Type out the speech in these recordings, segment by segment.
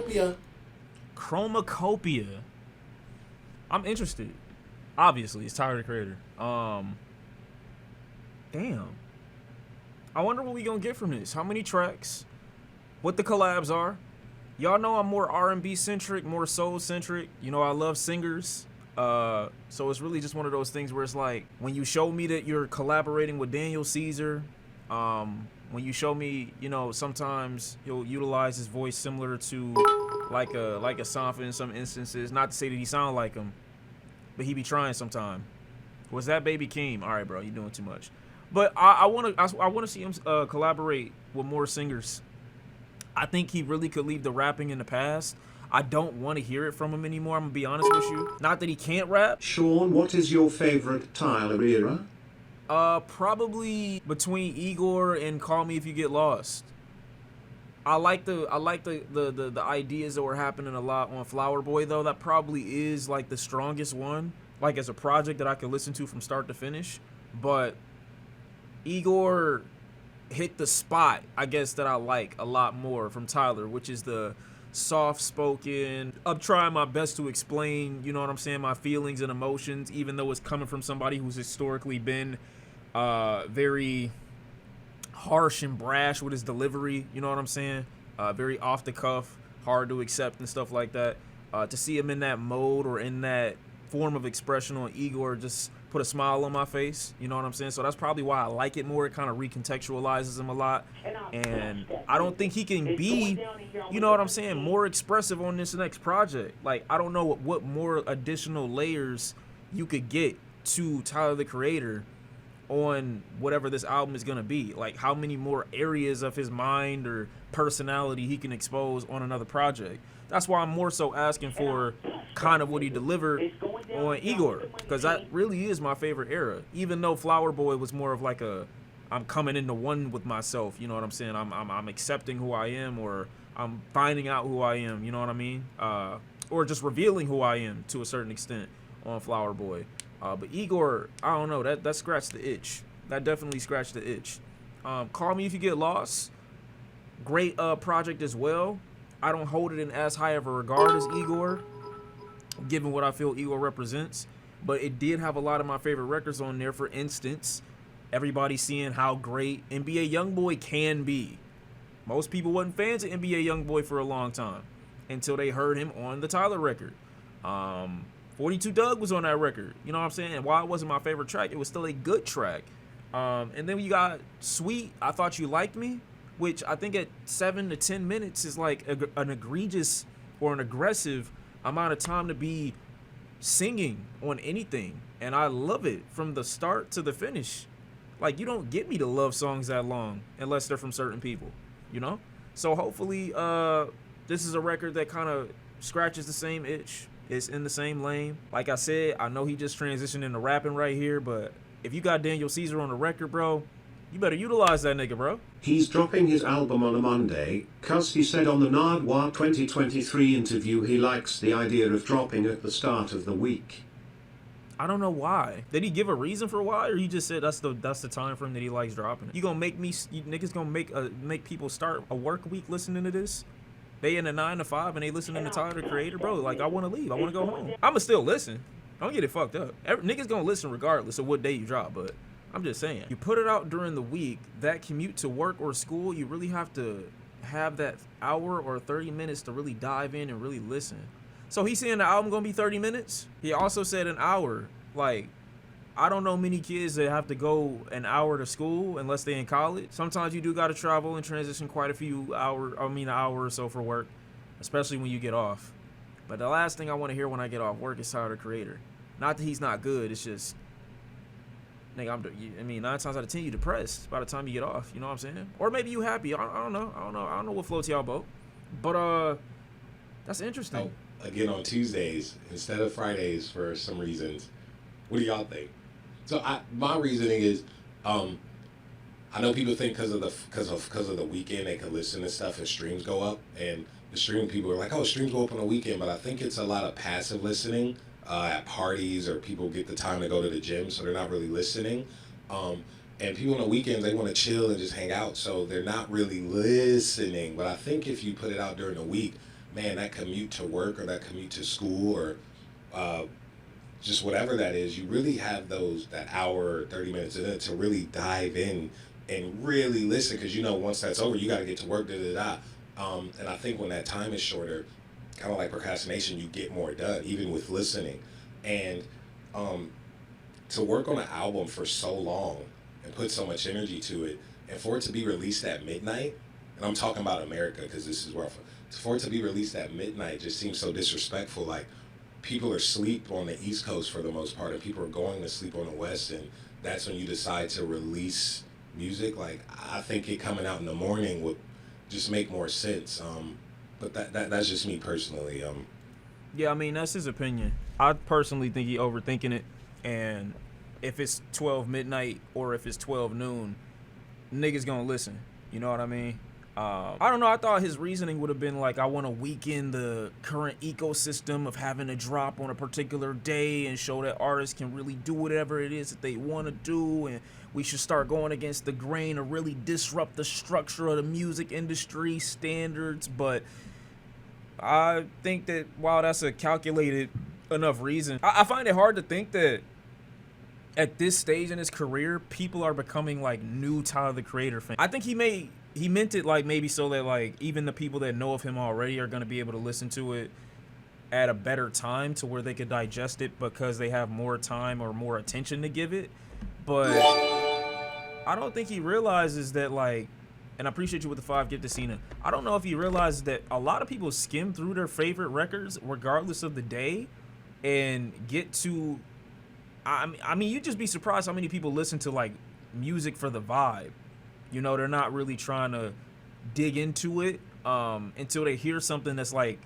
Chromacopia. Chromacopia. I'm interested. Obviously, it's Tyler the Creator. Damn. I wonder what we gonna get from this. How many tracks? What the collabs are? Y'all know I'm more R&B centric, more soul centric. You know, I love singers. So it's really just one of those things where it's like, when you show me that you're collaborating with Daniel Caesar, when you show me, you know, sometimes he'll utilize his voice similar to like a Sanfa in some instances. Not to say that he sound like him, but he be trying sometime. Was that Baby Keem? All right, bro, you doing too much. But I wanna see him collaborate with more singers. I think he really could leave the rapping in the past. I don't want to hear it from him anymore. I'm gonna be honest with you. Not that he can't rap. Sean, what is your favorite Tyler era? Probably between Igor and Call Me If You Get Lost. I like the ideas that were happening a lot on Flower Boy though. That probably is like the strongest one, like as a project that I could listen to from start to finish. But Igor hit the spot, I guess, that I like a lot more from Tyler, which is the soft-spoken. I'm trying my best to explain, you know what I'm saying, my feelings and emotions, even though it's coming from somebody who's historically been very harsh and brash with his delivery, you know what I'm saying, very off the cuff, hard to accept and stuff like that. To see him in that mode or in that form of expression on Igor just put a smile on my face, you know what I'm saying? So that's probably why I like it more. It kind of recontextualizes him a lot, and I don't think he can be, you know what I'm saying, more expressive on this next project. Like, I don't know what more additional layers you could get to Tyler the Creator on whatever this album is gonna be. Like, how many more areas of his mind or personality he can expose on another project. That's why I'm more so asking for kind of what he delivered on Igor, because that really is my favorite era. Even though Flower Boy was more of like a, I'm coming into one with myself, you know what I'm saying? I'm accepting who I am, or I'm finding out who I am, you know what I mean? Or just revealing who I am to a certain extent on Flower Boy. But Igor, I don't know, that scratched the itch. That definitely scratched the itch. Call Me If You Get Lost, great project as well. I don't hold it in as high of a regard as Igor, given what I feel Igor represents, but it did have a lot of my favorite records on there. For instance, everybody seeing how great NBA Youngboy can be. Most people wasn't fans of NBA Youngboy for a long time until they heard him on the Tyler record. 42 Doug was on that record, you know what I'm saying? And while it wasn't my favorite track, it was still a good track. And then you got Sweet, I Thought You Liked Me, which I think at 7 to 10 minutes is like an egregious or an aggressive amount of time to be singing on anything. And I love it from the start to the finish. Like, you don't get me to love songs that long unless they're from certain people, you know? So hopefully this is a record that kind of scratches the same itch. It's in the same lane. Like I said, I know he just transitioned into rapping right here, but if you got Daniel Caesar on the record, bro, you better utilize that nigga, bro. He's dropping his album on a Monday, cause he said on the Nardwuar 2023 interview he likes the idea of dropping at the start of the week. I don't know why. Did he give a reason for why, or he just said that's the time frame that he likes dropping it? You gonna make me, you niggas gonna make people start a work week listening to this? They in a 9 to 5 and they listening to Tyler the Creator, bro. Like, I want to leave. I want to go home. I'ma still listen. Don't get it fucked up. Niggas gonna listen regardless of what day you drop, but I'm just saying, you put it out during the week, that commute to work or school, you really have to have that hour or 30 minutes to really dive in and really listen. So he's saying the album gonna be 30 minutes? He also said an hour. Like, I don't know many kids that have to go an hour to school unless they in college. Sometimes you do gotta travel and transition quite a few hours, an hour or so for work, especially when you get off. But the last thing I wanna hear when I get off work is Tyler the Creator. Not that he's not good, it's just, nigga, 9 times out of 10 you depressed by the time you get off, you know what I'm saying? Or maybe you happy. I don't know what floats y'all boat. But that's interesting. Oh, again on Tuesdays instead of Fridays for some reasons. What do y'all think? So my reasoning is, I know people think because of the weekend they can listen to stuff and streams go up, and the streaming people are like, oh, streams go up on the weekend, but I think it's a lot of passive listening. At parties, or people get the time to go to the gym, so they're not really listening. And people on the weekends, they want to chill and just hang out, so they're not really listening. But I think if you put it out during the week, man, that commute to work or that commute to school or uh, just whatever that is, you really have that hour, 30 minutes in it to really dive in and really listen because you know once that's over, you got to get to work, da da da. And I think when that time is shorter, kind of like procrastination, you get more done, even with listening. And um, to work on an album for so long and put so much energy to it, and for it to be released at midnight, and I'm talking about America because this is where I'm from, for it to be released at midnight just seems so disrespectful. Like, people are asleep on the East Coast for the most part, and people are going to sleep on the West, and that's when you decide to release music. Like, I think it coming out in the morning would just make more sense. But that's just me personally. Yeah, I mean, that's his opinion. I personally think he overthinking it, and if it's 12 midnight or if it's 12 noon, niggas gonna listen. You know what I mean? I don't know. I thought his reasoning would have been like, I want to weaken the current ecosystem of having a drop on a particular day and show that artists can really do whatever it is that they want to do, and we should start going against the grain or really disrupt the structure of the music industry standards. But I think that while that's a calculated enough reason, I find it hard to think that at this stage in his career, people are becoming like new Tyler the Creator fans. I think he meant it like maybe so that like even the people that know of him already are going to be able to listen to it at a better time to where they could digest it because they have more time or more attention to give it. But I don't think he realizes that, like, and I appreciate you with the 5 gift to Cena. I don't know if he realizes that a lot of people skim through their favorite records regardless of the day and get to, I mean, you'd just be surprised how many people listen to like music for the vibe. You know, they're not really trying to dig into it until they hear something that's like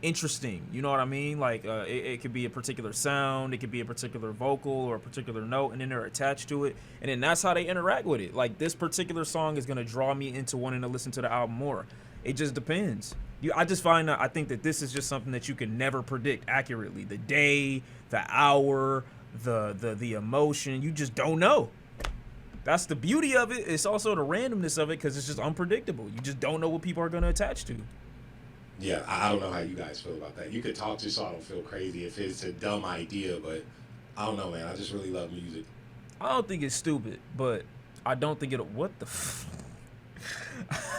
interesting. You know what I mean? Like it could be a particular sound, it could be a particular vocal or a particular note, and then they're attached to it, and then that's how they interact with it. Like, this particular song is gonna draw me into wanting to listen to the album more. It just depends. I just find that I think that this is just something that you can never predict accurately. The day, the hour, the emotion, you just don't know. That's the beauty of it. It's also the randomness of it because it's just unpredictable. You just don't know what people are gonna attach to. Yeah, I don't know how you guys feel about that. You could talk to so I don't feel crazy if it's a dumb idea, but I don't know, man. I just really love music. I don't think it's stupid, but I don't think it'll. What the?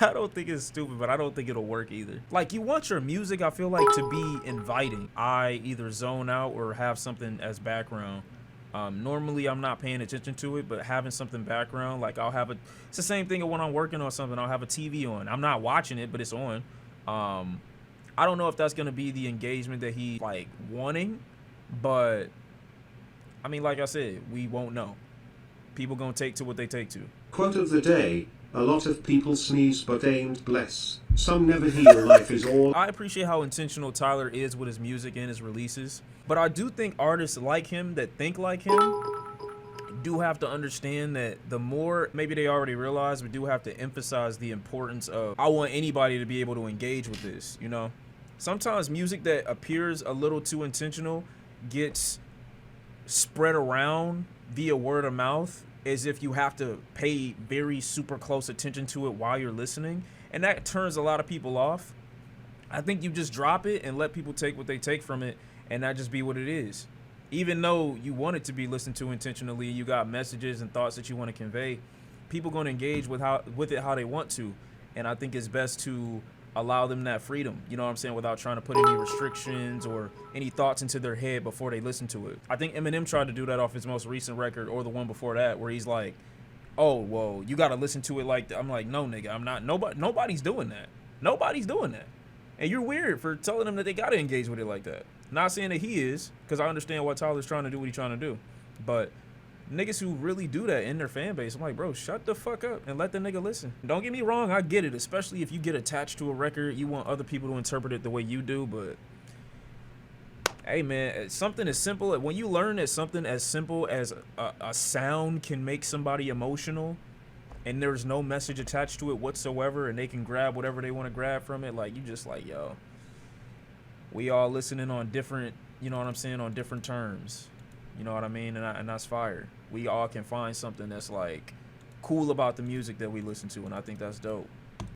I don't think it's stupid, but I don't think it'll work either. Like, you want your music, I feel like, to be inviting. I either zone out or have something as background. Normally, I'm not paying attention to it, but having something background, like it's the same thing when I'm working on something. I'll have a TV on. I'm not watching it, but it's on. I don't know if that's gonna be the engagement that he like wanting, but I mean, like I said, we won't know. People gonna take to what they take to. Quote of the day: a lot of people sneeze but ain't bless. Some never heal. Life is all. I appreciate how intentional Tyler is with his music and his releases, but I do think artists like him that think like him do have to understand that the more, maybe they already realize, we do have to emphasize the importance of, I want anybody to be able to engage with this, you know? Sometimes music that appears a little too intentional gets spread around via word of mouth as if you have to pay very super close attention to it while you're listening, and that turns a lot of people off. I think you just drop it and let people take what they take from it, and that just be what it is. Even though you want it to be listened to intentionally, you got messages and thoughts that you want to convey, people going to engage with it how they want to, and I think it's best to allow them that freedom, you know what I'm saying, without trying to put any restrictions or any thoughts into their head before they listen to it. I think Eminem tried to do that off his most recent record, or the one before that, where he's like, oh, well, you got to listen to it like that. I'm like, no, nigga, I'm not. Nobody's doing that. Nobody's doing that. And you're weird for telling them that they got to engage with it like that. Not saying that he is, because I understand why Tyler's trying to do what he's trying to do. But niggas who really do that in their fan base, I'm like, bro, shut the fuck up and let the nigga listen. Don't get me wrong, I get it, especially if you get attached to a record, you want other people to interpret it the way you do, but hey, man, something as simple, when you learn that something as simple as a sound can make somebody emotional, and there's no message attached to it whatsoever, and they can grab whatever they want to grab from it, like, you just like, yo, we all listening on different, you know what I'm saying, on different terms. You know what I mean? And that's fire. We all can find something that's like cool about the music that we listen to, and I think that's dope.